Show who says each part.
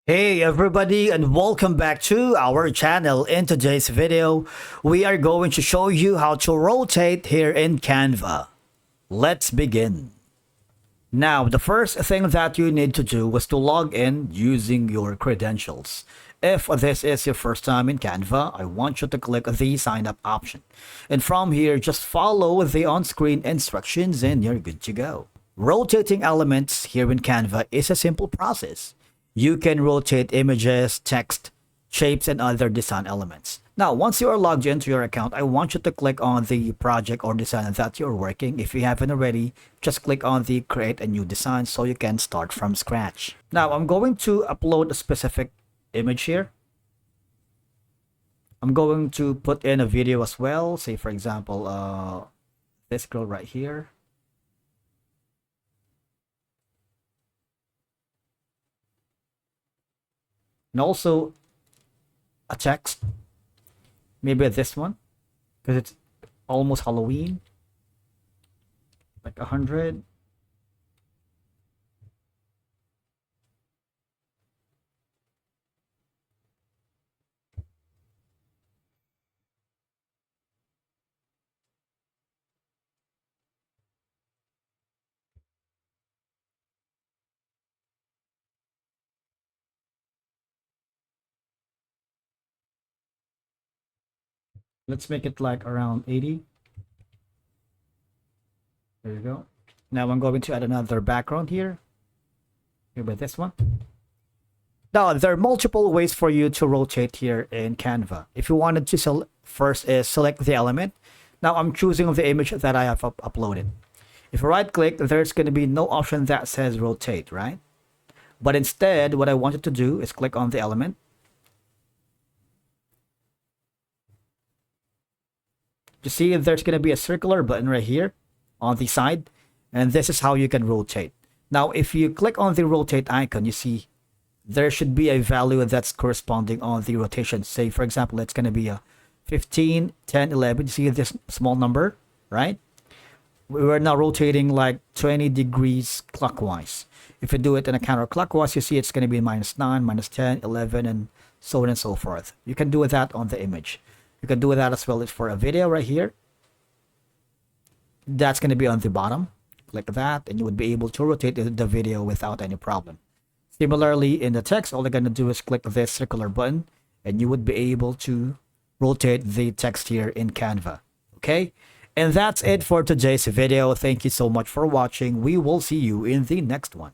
Speaker 1: Hey everybody, and welcome back to our channel. In today's video, we are going to show you how to rotate here in Canva. Let's begin. Now, the first thing that you need to do was to log in using your credentials. If this is your first time in Canva, I want you to click the sign up option. And from here, just follow the on-screen instructions and you're good to go. Rotating elements here in Canva is a simple process. You can rotate images, text, shapes, and other design elements. Now, once you are logged into your account, I want you to click on the project or design that you're working. If you haven't already, just click on the create a new design so you can start from scratch. Now, I'm going to upload a specific image here. I'm going to put in a video as well. Say, for example, this girl right here. And also a text, maybe this one, because it's almost Halloween, like 100. Let's make it like around 80. There you go. Now I'm going to add another background here. Maybe this one. Now, there are multiple ways for you to rotate here in Canva. If you wanted to first is select the element. Now I'm choosing the image that I have uploaded. If I right click, there's going to be no option that says rotate, right? But instead, what I wanted to do is click on the element. You see, there's going to be a circular button right here on the side, and this is how you can rotate. Now, if you click on the rotate icon, you see there should be a value that's corresponding on the rotation. Say, for example, it's going to be a 15, 10, 11. You see this small number, right? We're now rotating like 20 degrees clockwise. If you do it in a counterclockwise, you see it's going to be -9, -10, 11, and so on and so forth. You can do that on the image. You can do that as well as for a video right here. That's going to be on the bottom. Click that and you would be able to rotate the video without any problem. Similarly, in the text, all you're going to do is click this circular button and you would be able to rotate the text here in Canva. Okay? And that's it for today's video. Thank you so much for watching. We will see you in the next one.